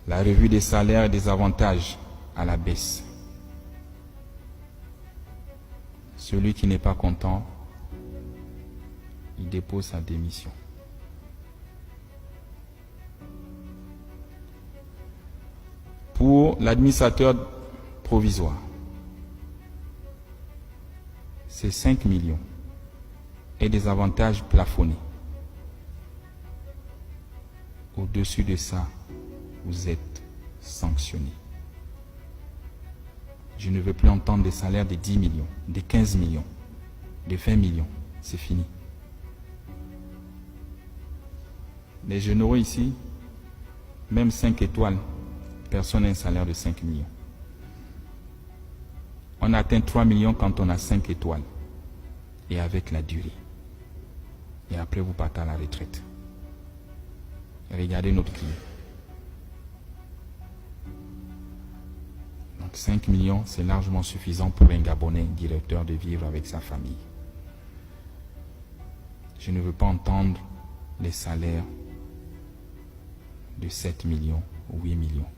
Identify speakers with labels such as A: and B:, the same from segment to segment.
A: La revue des salaires et des avantages à la baisse. Celui qui n'est pas content, il dépose sa démission. Pour l'administrateur provisoire, c'est 5 millions et des avantages plafonnés. Au-dessus de ça, vous êtes sanctionné. Je ne veux plus entendre des salaires de 10 millions, de 15 millions, de 20 millions. C'est fini. Les généraux ici, même 5 étoiles, personne n'a un salaire de 5 millions. On atteint 3 millions quand on a 5 étoiles. Et avec la durée. Et après, vous partez à la retraite. Regardez notre client. Donc 5 millions, c'est largement suffisant pour un Gabonais directeur de vivre avec sa famille. Je ne veux pas entendre les salaires de 7 millions ou 8 millions.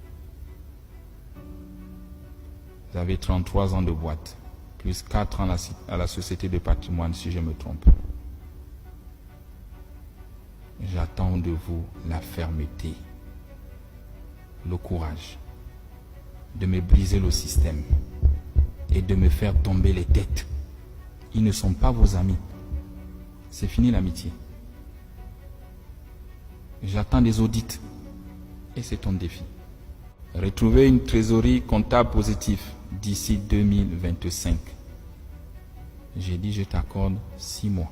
A: Vous avez 33 ans de boîte, plus 4 ans à la société de patrimoine, si je me trompe. J'attends de vous la fermeté, le courage de me briser le système et de me faire tomber les têtes. Ils ne sont pas vos amis. C'est fini l'amitié. J'attends des audits et c'est ton défi. Retrouver une trésorerie comptable positive d'ici 2025. J'ai dit je t'accorde 6 mois.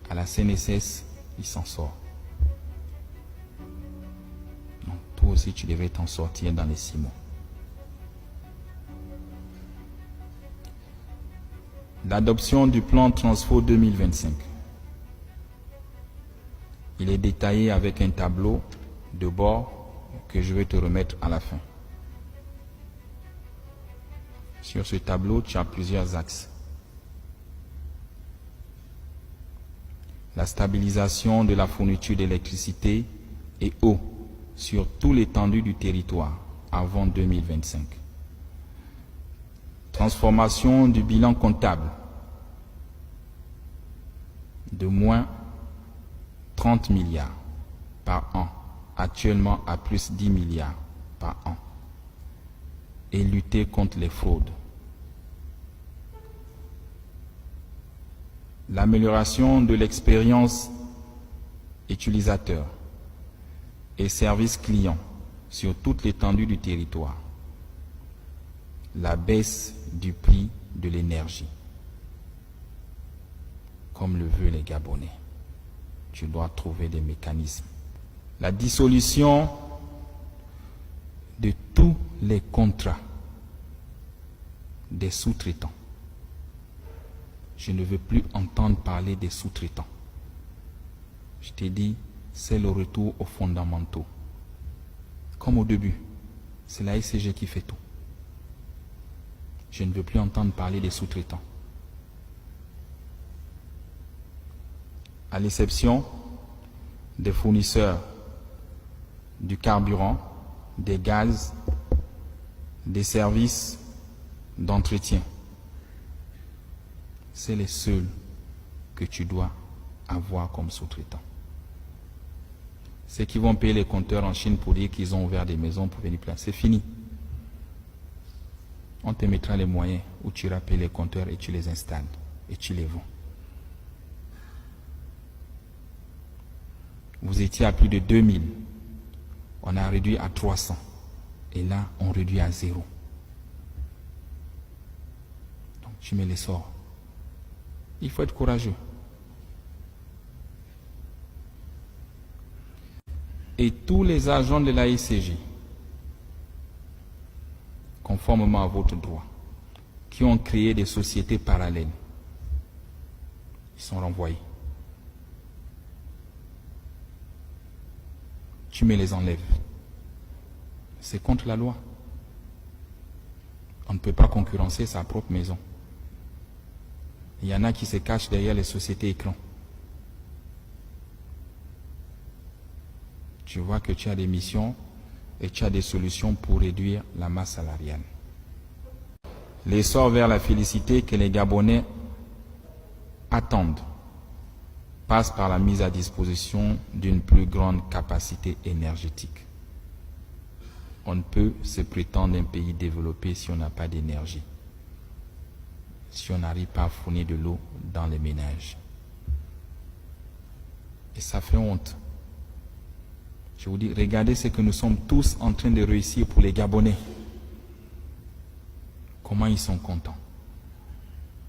A: À la CNSS, il s'en sort. Donc toi aussi tu devrais t'en sortir dans les 6 mois. L'adoption du plan Transfo 2025. Il est détaillé avec un tableau de bord que je vais te remettre à la fin. Sur ce tableau, tu as plusieurs axes. La stabilisation de la fourniture d'électricité et eau sur tout l'étendue du territoire avant 2025. Transformation du bilan comptable de moins 30 milliards par an, actuellement à plus 10 milliards par an, et lutter contre les fraudes. L'amélioration de l'expérience utilisateur et service client sur toute l'étendue du territoire. La baisse du prix de l'énergie, comme le veulent les Gabonais. Tu dois trouver des mécanismes. La dissolution de tous les contrats des sous-traitants. Je ne veux plus entendre parler des sous-traitants. Je t'ai dit, c'est le retour aux fondamentaux. Comme au début, c'est la SCG qui fait tout. Je ne veux plus entendre parler des sous-traitants. À l'exception des fournisseurs du carburant, des gaz, des services d'entretien. C'est les seuls que tu dois avoir comme sous-traitants. Ceux qui vont payer les compteurs en Chine pour dire qu'ils ont ouvert des maisons pour venir placer, c'est fini. On te mettra les moyens où tu iras payer les compteurs et tu les installes et tu les vends. Vous étiez à plus de 2000. On a réduit à 300. Et là, on réduit à 0. Donc, tu mets les sorts. Il faut être courageux. Et tous les agents de la SCJ, conformément à votre droit, qui ont créé des sociétés parallèles, ils sont renvoyés. Tu me les enlèves. C'est contre la loi. On ne peut pas concurrencer sa propre maison. Il y en a qui se cachent derrière les sociétés écrans. je vois que tu as des missions et tu as des solutions pour réduire la masse salariale. L'essor vers la félicité que les Gabonais attendent passe par la mise à disposition d'une plus grande capacité énergétique. On ne peut se prétendre un pays développé si on n'a pas d'énergie, si on n'arrive pas à fournir de l'eau dans les ménages. Et ça fait honte. Je vous dis, regardez ce que nous sommes tous en train de réussir pour les Gabonais. Comment ils sont contents.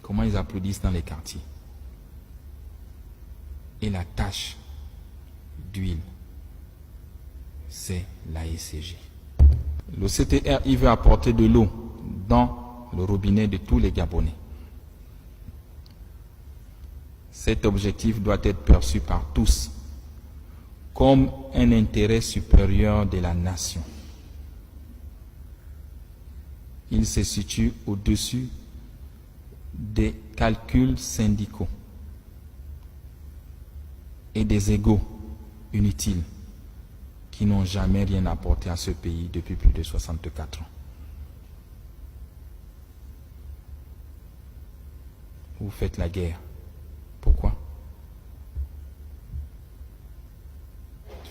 A: Comment ils applaudissent dans les quartiers. Et la tâche d'huile, c'est la ECG. Le CTR, il veut apporter de l'eau dans le robinet de tous les Gabonais. Cet objectif doit être perçu par tous comme un intérêt supérieur de la nation. Il se situe au-dessus des calculs syndicaux et des égos inutiles qui n'ont jamais rien apporté à ce pays depuis plus de 64 ans. Vous faites la guerre. Pourquoi?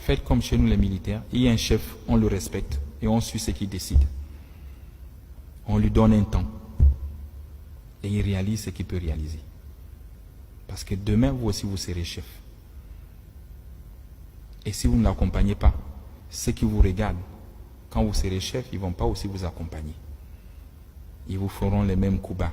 A: Faites comme chez nous les militaires. Il y a un chef, on le respecte et on suit ce qu'il décide. On lui donne un temps et il réalise ce qu'il peut réaliser. Parce que demain, vous aussi, vous serez chef. Et si vous ne l'accompagnez pas, ceux qui vous regardent, quand vous serez chef, ils ne vont pas aussi vous accompagner. Ils vous feront les mêmes coups bas